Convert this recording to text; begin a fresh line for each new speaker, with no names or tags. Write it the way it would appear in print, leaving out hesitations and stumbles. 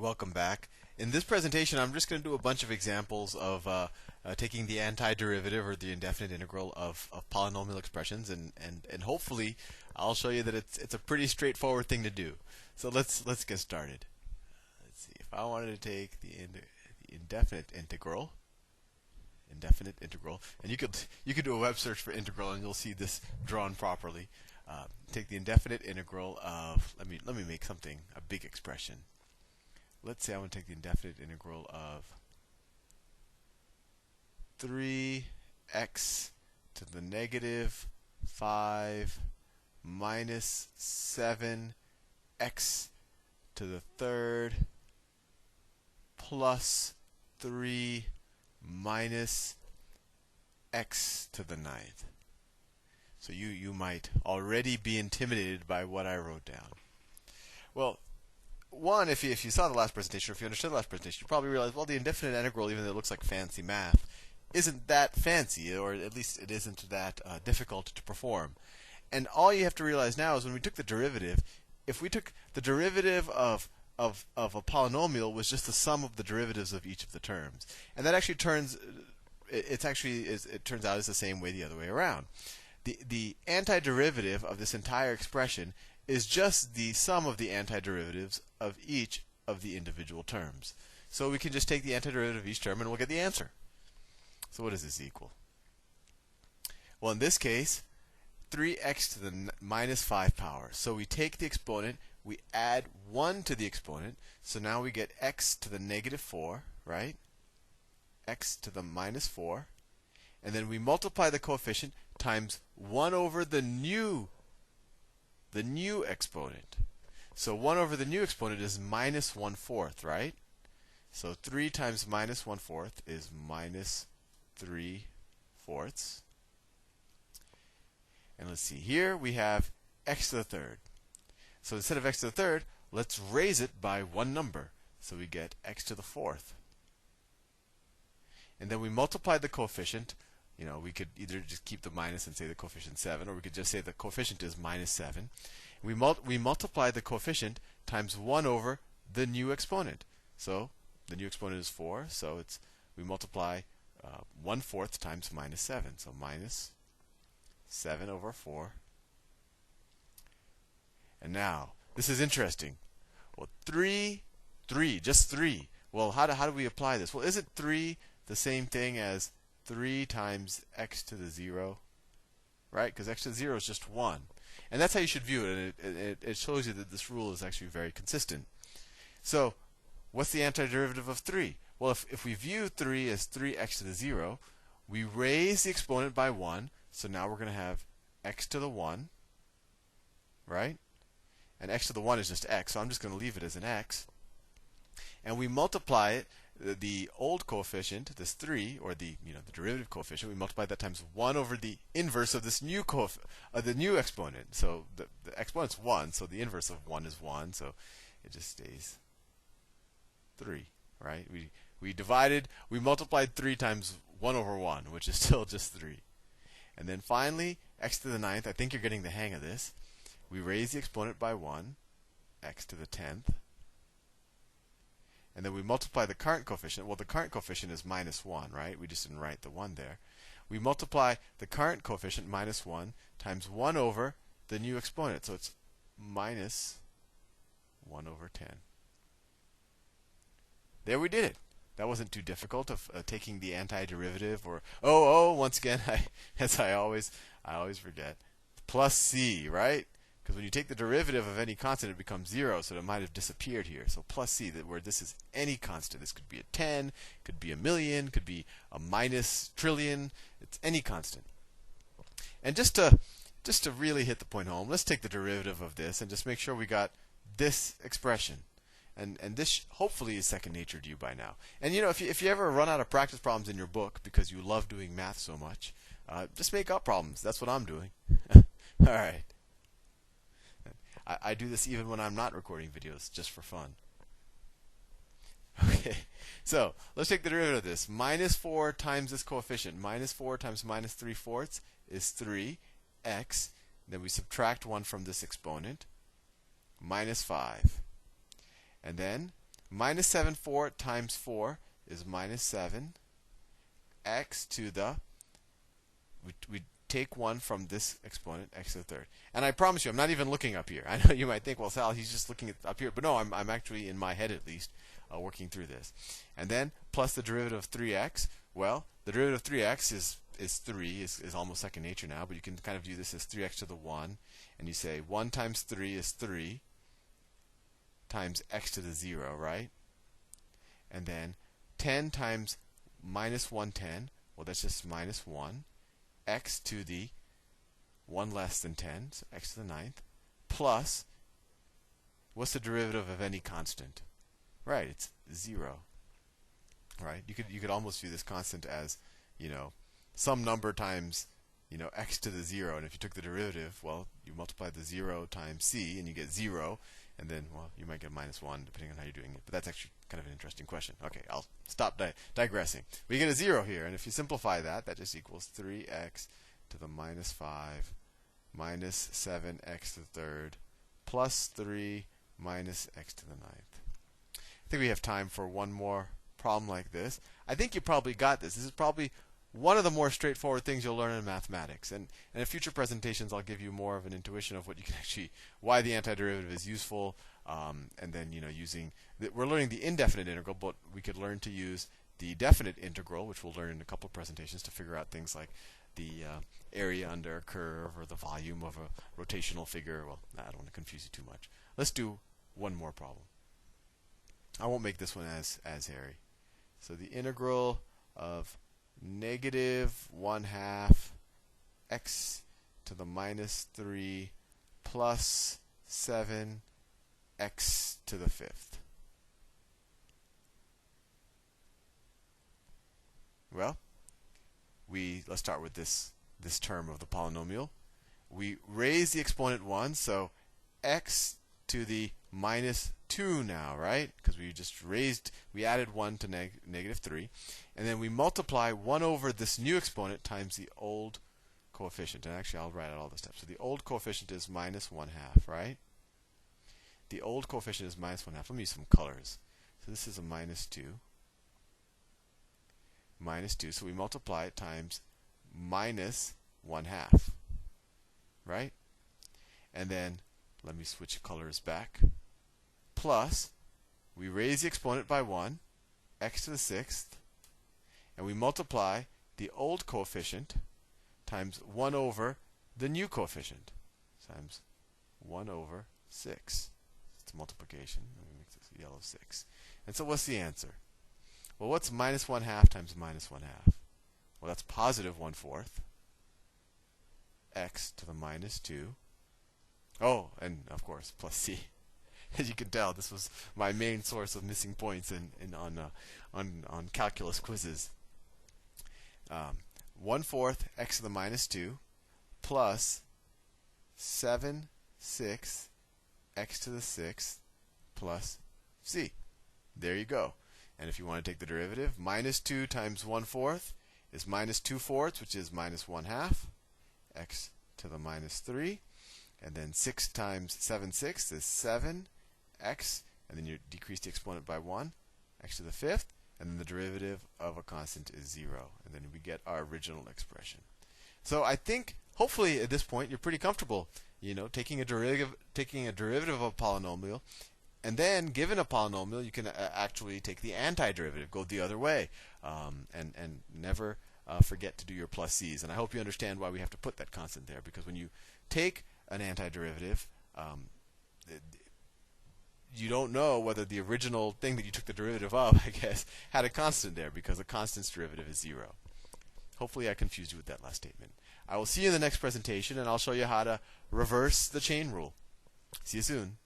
Welcome back. In this presentation, I'm just going to do a bunch of examples of taking the antiderivative or the indefinite integral of polynomial expressions, and hopefully I'll show you that it's a pretty straightforward thing to do. So let's get started. Let's see. If I wanted to take the indefinite integral, and you could do a web search for integral, and you'll see this drawn properly. Take the indefinite integral of let me make something a big expression. Let's say I want to take the indefinite integral of 3x to the negative 5 minus 7x to the third plus 3 minus x to the ninth. So you might already be intimidated by what I wrote down. Well, one, if you saw the last presentation, or if you understood the last presentation, you probably realized, well, the indefinite integral, even though it looks like fancy math, isn't that fancy, or at least it isn't that difficult to perform. And all you have to realize now is when we took the derivative, if we took the derivative of a polynomial was just the sum of the derivatives of each of the terms, and that actually turns it turns out it's the same way the other way around. The antiderivative of this entire expression is just the sum of the antiderivatives of each of the individual terms. So we can just take the antiderivative of each term and we'll get the answer. So what does this equal? Well, in this case, 3x to the minus 5 power. So we take the exponent, we add 1 to the exponent, so now we get x to the negative 4, right? X to the minus 4. And then we multiply the coefficient times 1 over the new exponent. So 1 over the new exponent is minus 1/4, right? So 3 times minus 1/4 is minus 3/4. And let's see, here we have x to the third. So instead of x to the third, let's raise it by one number. So we get x to the fourth. And then we multiply the coefficient. You know, we could either just keep the minus and say the coefficient 7, or we could just say the coefficient is minus 7. We multiply the coefficient times 1 over the new exponent. So the new exponent is 4, so we multiply 1/4 times minus 7. So minus 7 over 4. And now, this is interesting. Well, 3, just 3. Well, how do we apply this? Well, isn't 3 the same thing as 3 times x to the 0, right? Because x to the 0 is just 1. And that's how you should view it, and it shows you that this rule is actually very consistent. So, what's the antiderivative of 3? Well, if we view 3 as 3x to the 0, we raise the exponent by 1, so now we're going to have x to the 1, right? And x to the 1 is just x, so I'm just going to leave it as an x. And we multiply it, the old coefficient, this 3, or the derivative coefficient, we multiply that times 1 over the inverse of this the new exponent. So the exponent's 1, so the inverse of 1 is 1, so it just stays 3, right? We multiplied 3 times 1 over 1, which is still just 3. And then finally, x to the 9th, I think you're getting the hang of this. We raise the exponent by 1, x to the 10th. And then we multiply the current coefficient. Well, the current coefficient is minus 1, right? We just didn't write the 1 there. We multiply the current coefficient, minus 1, times 1 over the new exponent. So it's minus 1 over 10. There we did it. That wasn't too difficult of taking the antiderivative, or once again, I always forget, plus c, right? Because when you take the derivative of any constant, it becomes 0, so it might have disappeared here. So plus c, where this is any constant. This could be a 10, could be a million, could be a minus trillion. It's any constant. And just to really hit the point home, let's take the derivative of this and just make sure we got this expression. And this hopefully is second nature to you by now. And if you ever run out of practice problems in your book because you love doing math so much, just make up problems. That's what I'm doing. All right. I do this even when I'm not recording videos, just for fun. Okay, so let's take the derivative of this. Minus 4 times this coefficient. Minus 4 times minus 3/4 is 3x. Then we subtract 1 from this exponent. Minus 5. And then minus 7 4 times 4 is minus 7 x to the, we take 1 from this exponent, x to the third. And I promise you, I'm not even looking up here. I know you might think, well, Sal, he's just looking up here. But no, I'm actually, in my head at least, working through this. And then plus the derivative of 3x. Well, the derivative of 3x is 3, is almost second nature now. But you can kind of view this as 3x to the 1. And you say 1 times 3 is 3 times x to the 0, right? And then 10 times minus 110, well, that's just minus 1, x to the 1 less than 10, so x to the 9th, plus, what's the derivative of any constant? Right, it's 0. Right? You could almost view this constant as, some number times, x to the 0. And if you took the derivative, well, you multiply the 0 times c, and you get 0. And then, well, you might get minus 1, depending on how you're doing it. But that's actually kind of an interesting question. Okay, I'll stop digressing. We get a 0 here, and if you simplify that, that just equals 3x to the minus 5 minus 7x to the third plus 3 minus x to the 9th. I think we have time for one more problem like this. I think you probably got this. This is probably one of the more straightforward things you'll learn in mathematics. And in future presentations, I'll give you more of an intuition of what you can actually, why the antiderivative is useful, and then we're learning the indefinite integral, but we could learn to use the definite integral, which we'll learn in a couple of presentations to figure out things like the area under a curve or the volume of a rotational figure. Well, I don't want to confuse you too much. Let's do one more problem. I won't make this one as hairy. So the integral of negative 1/2 x to the minus 3 plus 7 x to the 5th. Well, let's start with this term of the polynomial. We raise the exponent 1, so x to the minus 2 now, right? Because we added 1 to negative 3. And then we multiply 1 over this new exponent times the old coefficient. And actually, I'll write out all the steps. So the old coefficient is minus 1/2, right? The old coefficient is minus 1/2. Let me use some colors. So this is a minus 2. Minus 2. So we multiply it times minus 1/2, right? And then let me switch colors back. Plus, we raise the exponent by 1, x to the 6th, and we multiply the old coefficient times 1 over the new coefficient times 1 over 6. It's multiplication. Let me make this yellow 6. And so what's the answer? Well, what's minus 1/2 times minus 1/2? Well, that's positive 1/4 x to the minus 2. Oh, and of course, plus c. As you can tell, this was my main source of missing points on calculus quizzes. 1/4 x to the minus 2 plus 7/6 x to the 6th plus c. There you go. And if you want to take the derivative, minus 2 times 1/4 is minus 2/4, which is minus 1/2 x to the minus 3. And then 6 times 7/6 is 7x, and then you decrease the exponent by 1, x to the 5th, and then the derivative of a constant is 0. And then we get our original expression. So I think, hopefully at this point, you're pretty comfortable, taking a derivative of a polynomial, and then given a polynomial, you can actually take the antiderivative, go the other way, and never forget to do your plus c's. And I hope you understand why we have to put that constant there, because when you take an antiderivative, you don't know whether the original thing that you took the derivative of, I guess, had a constant there, because a constant's derivative is 0. Hopefully I confused you with that last statement. I will see you in the next presentation, and I'll show you how to reverse the chain rule. See you soon.